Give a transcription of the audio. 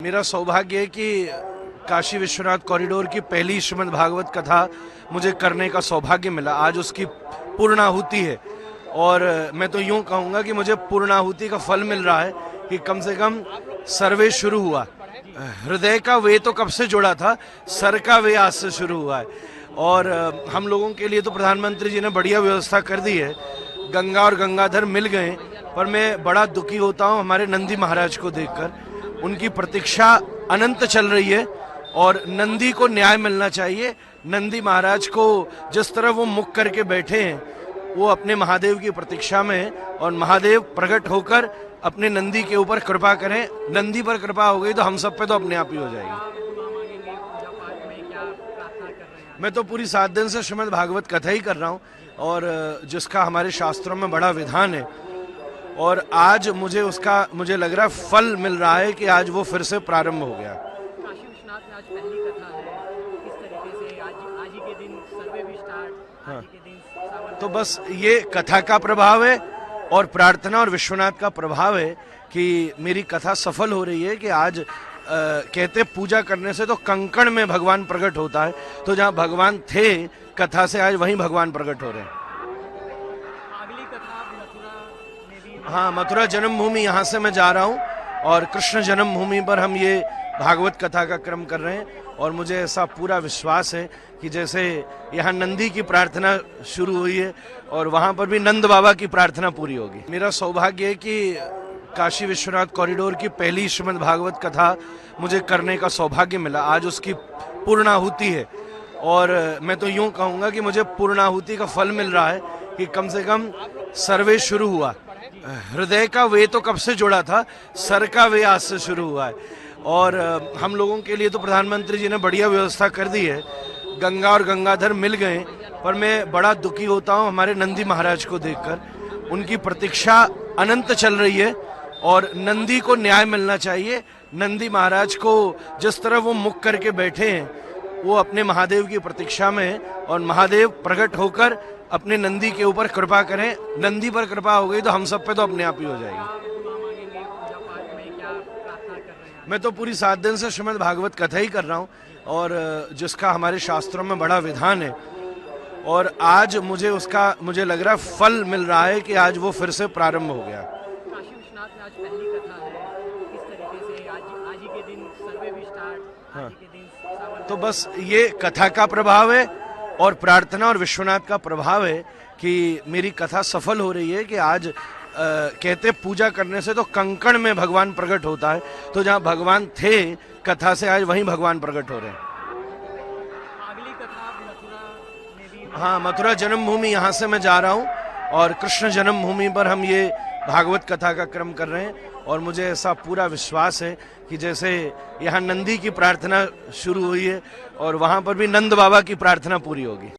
मेरा सौभाग्य है कि काशी विश्वनाथ कॉरिडोर की पहली श्रीमद् भागवत कथा मुझे करने का सौभाग्य मिला। आज उसकी पूर्णाहुति है और मैं तो यूं कहूँगा कि मुझे पूर्णाहुति का फल मिल रहा है कि कम से कम सर्वे शुरू हुआ। हृदय का वे तो कब से जुड़ा था, सर का वे आज से शुरू हुआ है। और हम लोगों के लिए तो प्रधानमंत्री जी ने बढ़िया व्यवस्था कर दी है, गंगा और गंगाधर मिल गए। पर मैं बड़ा दुखी होता हूँ हमारे नंदी महाराज को देखकर। उनकी प्रतीक्षा अनंत चल रही है और नंदी को न्याय मिलना चाहिए। नंदी महाराज को जिस तरह वो मुख करके बैठे हैं, वो अपने महादेव की प्रतीक्षा में है और महादेव प्रकट होकर अपने नंदी के ऊपर कृपा करें। नंदी पर कृपा हो गई तो हम सब पे तो अपने आप ही हो जाएगी। मैं तो पूरी 7 दिन से श्रीमद् भागवत कथा ही कर रहा हूँ और जिसका हमारे शास्त्रों में बड़ा विधान है और आज मुझे लग रहा है फल मिल रहा है कि आज वो फिर से प्रारंभ हो गया। काशी विश्वनाथ में आज पहली कथा है, किस तरीके से आज ही के दिन सर्वे भी स्टार्ट, आज ही के दिन सावन। तो बस ये कथा का प्रभाव है और प्रार्थना और विश्वनाथ का प्रभाव है कि मेरी कथा सफल हो रही है कि आज कहते पूजा करने से तो कंकण में भगवान प्रकट होता है, तो जहाँ भगवान थे कथा से आज वहीं भगवान प्रकट हो रहे हैं। अगली कथा मथुरा में भी। हाँ, मथुरा जन्मभूमि यहाँ से मैं जा रहा हूँ और कृष्ण जन्मभूमि पर हम ये भागवत कथा का क्रम कर रहे हैं और मुझे ऐसा पूरा विश्वास है कि जैसे यहाँ नंदी की प्रार्थना शुरू हुई है और वहाँ पर भी नंद बाबा की प्रार्थना पूरी होगी। मेरा सौभाग्य है कि काशी विश्वनाथ कॉरिडोर की पहली श्रीमद् भागवत कथा मुझे करने का सौभाग्य मिला। आज उसकी पूर्णाहुति है और मैं तो यूं कहूँगा कि मुझे पूर्णाहुति का फल मिल रहा है कि कम से कम सर्वे शुरू हुआ। हृदय का वे तो कब से जुड़ा था, सर का वे आज से शुरू हुआ है। और हम लोगों के लिए तो प्रधानमंत्री जी ने बढ़िया व्यवस्था कर दी है, गंगा और गंगाधर मिल गए। पर मैं बड़ा दुखी होता हूँ हमारे नंदी महाराज को देखकर। उनकी प्रतीक्षा अनंत चल रही है और नंदी को न्याय मिलना चाहिए। नंदी महाराज को जिस तरह वो मुख करके बैठे हैं, वो अपने महादेव की प्रतीक्षा में है और महादेव प्रकट होकर अपने नंदी के ऊपर कृपा करें। नंदी पर कृपा हो गई तो हम सब पे तो अपने आप ही हो जाएगी। मैं तो पूरी 7 दिन से श्रीमद् भागवत कथा ही कर रहा हूँ और जिसका हमारे शास्त्रों में बड़ा विधान है और आज मुझे लग रहा है फल मिल रहा है कि आज वो फिर से प्रारंभ हो गया। काशी विश्वनाथ में आज पहली कथा है, किस तरीके से आज ही के दिन सर्वे भी स्टार्ट, आज ही के दिन सावन। तो बस ये कथा का प्रभाव है और प्रार्थना और विश्वनाथ का प्रभाव है कि मेरी कथा सफल हो रही है कि आज कहते पूजा करने से तो कंकण में भगवान प्रकट होता है, तो जहाँ भगवान थे कथा से आज वहीं भगवान प्रकट हो रहे हैं। अगली कथा मथुरा में भी। हाँ, मथुरा जन्मभूमि यहाँ से मैं जा रहा हूँ और कृष्ण जन्मभूमि पर हम ये भागवत कथा का क्रम कर रहे हैं और मुझे ऐसा पूरा विश्वास है कि जैसे यहाँ नंदी की प्रार्थना शुरू हुई है और वहाँ पर भी नंद बाबा की प्रार्थना पूरी होगी।